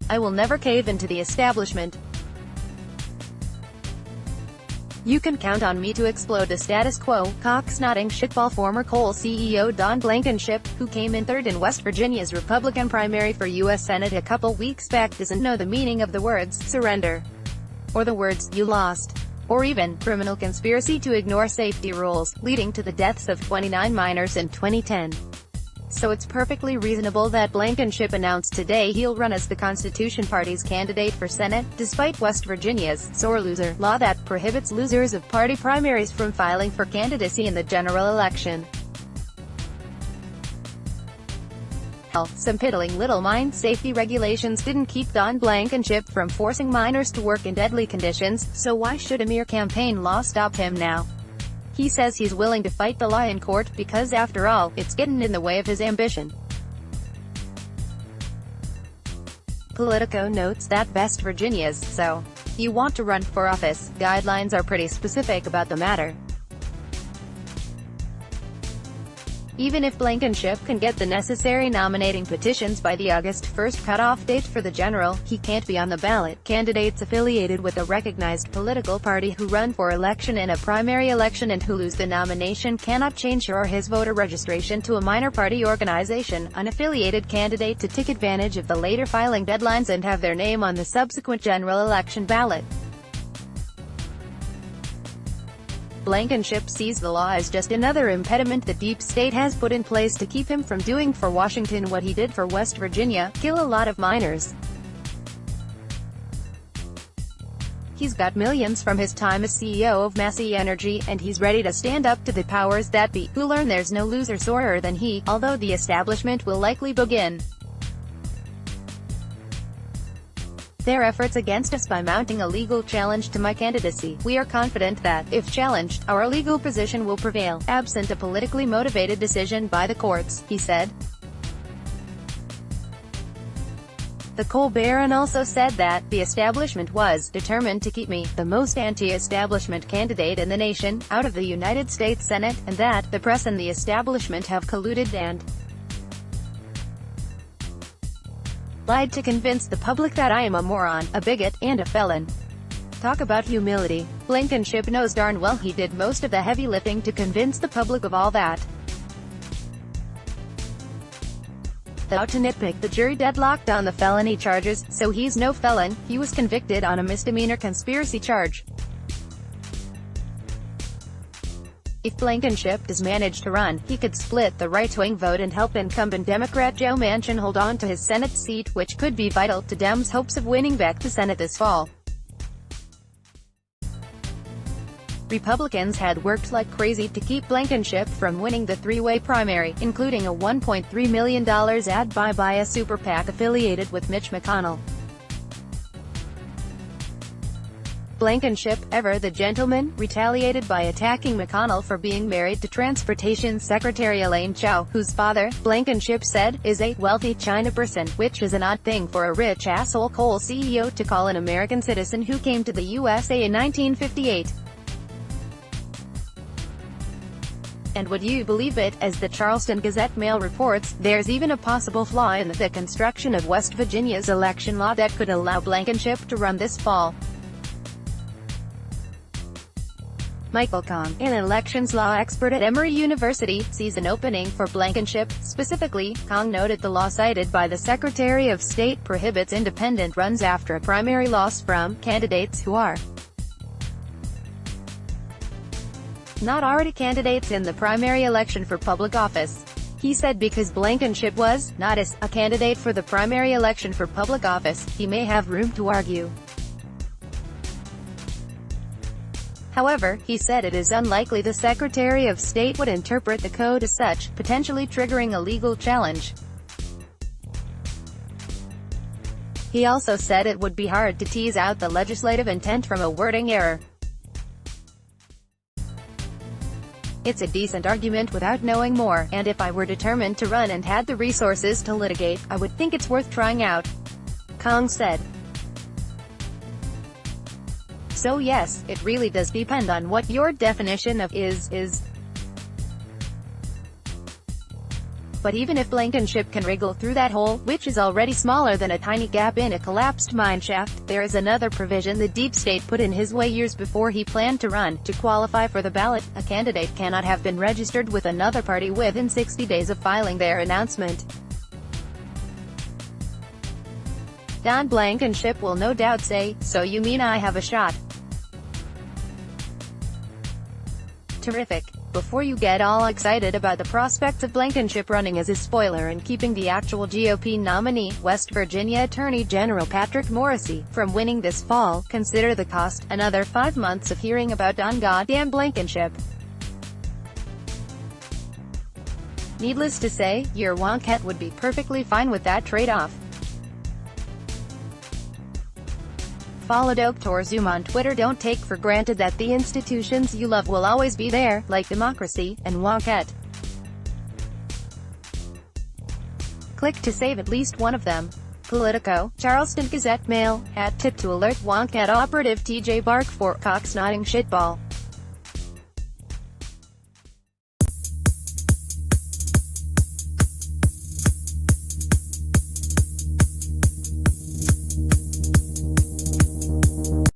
I will never cave into the establishment. You can count on me to explode the status quo. Cocksnotting shitball former coal CEO Don Blankenship, who came in third in West Virginia's Republican primary for U.S. Senate a couple weeks back, doesn't know the meaning of the words surrender, or the words you lost, or even criminal conspiracy to ignore safety rules, leading to the deaths of 29 minors in 2010. So it's perfectly reasonable that Blankenship announced today he'll run as the Constitution Party's candidate for Senate, despite West Virginia's sore loser law that prohibits losers of party primaries from filing for candidacy in the general election. Hell, some piddling little mine safety regulations didn't keep Don Blankenship from forcing minors to work in deadly conditions, so why should a mere campaign law stop him now? He says he's willing to fight the law in court because, after all, it's getting in the way of his ambition. Politico notes that West Virginia's "so you want to run for office" guidelines are pretty specific about the matter. Even if Blankenship can get the necessary nominating petitions by the August 1st cutoff date for the general, he can't be on the ballot. Candidates affiliated with a recognized political party who run for election in a primary election and who lose the nomination cannot change her or his voter registration to a minor party organization, unaffiliated candidate to take advantage of the later filing deadlines and have their name on the subsequent general election ballot. Blankenship sees the law as just another impediment the deep state has put in place to keep him from doing for Washington what he did for West Virginia, kill a lot of minors. He's got millions from his time as CEO of Massey Energy, and he's ready to stand up to the powers that be, who learn there's no loser sorer than he, although the establishment will likely begin their efforts against us by mounting a legal challenge to my candidacy. We are confident that, if challenged, our legal position will prevail, absent a politically motivated decision by the courts, he said. The coal baron also said that the establishment was determined to keep me, the most anti-establishment candidate in the nation, out of the United States Senate, and that the press and the establishment have colluded and lied to convince the public that I am a moron, a bigot, and a felon. Talk about humility. Blankenship knows darn well he did most of the heavy lifting to convince the public of all that. Though to nitpick, the jury deadlocked on the felony charges, so he's no felon. He was convicted on a misdemeanor conspiracy charge. If Blankenship does manage to run, he could split the right-wing vote and help incumbent Democrat Joe Manchin hold on to his Senate seat, which could be vital to Dems' hopes of winning back the Senate this fall. Republicans had worked like crazy to keep Blankenship from winning the three-way primary, including a $1.3 million ad buy by a super PAC affiliated with Mitch McConnell. Blankenship, ever the gentleman, retaliated by attacking McConnell for being married to Transportation Secretary Elaine Chao, whose father, Blankenship said, is a wealthy China person, which is an odd thing for a rich asshole coal CEO to call an American citizen who came to the USA in 1958. And would you believe it, as the Charleston Gazette-Mail reports, there's even a possible flaw in the construction of West Virginia's election law that could allow Blankenship to run this fall. Michael Kong, an elections law expert at Emory University, sees an opening for Blankenship. Specifically, Kong noted the law cited by the Secretary of State prohibits independent runs after a primary loss from candidates who are not already candidates in the primary election for public office. He said because Blankenship was not a candidate for the primary election for public office, he may have room to argue. However, he said it is unlikely the Secretary of State would interpret the code as such, potentially triggering a legal challenge. He also said it would be hard to tease out the legislative intent from a wording error. It's a decent argument without knowing more, and if I were determined to run and had the resources to litigate, I would think it's worth trying out, Kong said. So yes, it really does depend on what your definition of is. But even if Blankenship can wriggle through that hole, which is already smaller than a tiny gap in a collapsed mineshaft, there is another provision the deep state put in his way years before he planned to run. To qualify for the ballot, a candidate cannot have been registered with another party within 60 days of filing their announcement. Don Blankenship will no doubt say, "So you mean I have a shot?" Terrific. Before you get all excited about the prospects of Blankenship running as his spoiler and keeping the actual GOP nominee, West Virginia Attorney General Patrick Morrisey, from winning this fall, consider the cost: another 5 months of hearing about Don Goddamn Blankenship. Needless to say, your wonkette would be perfectly fine with that trade-off. Follow Dr. Zoom on Twitter. Don't take for granted that the institutions you love will always be there, like democracy and wonkette. Click to save at least one of them. Politico, Charleston Gazette, Mail, @tip to alert wonkette operative TJ Bark for Cocksnotting shitball.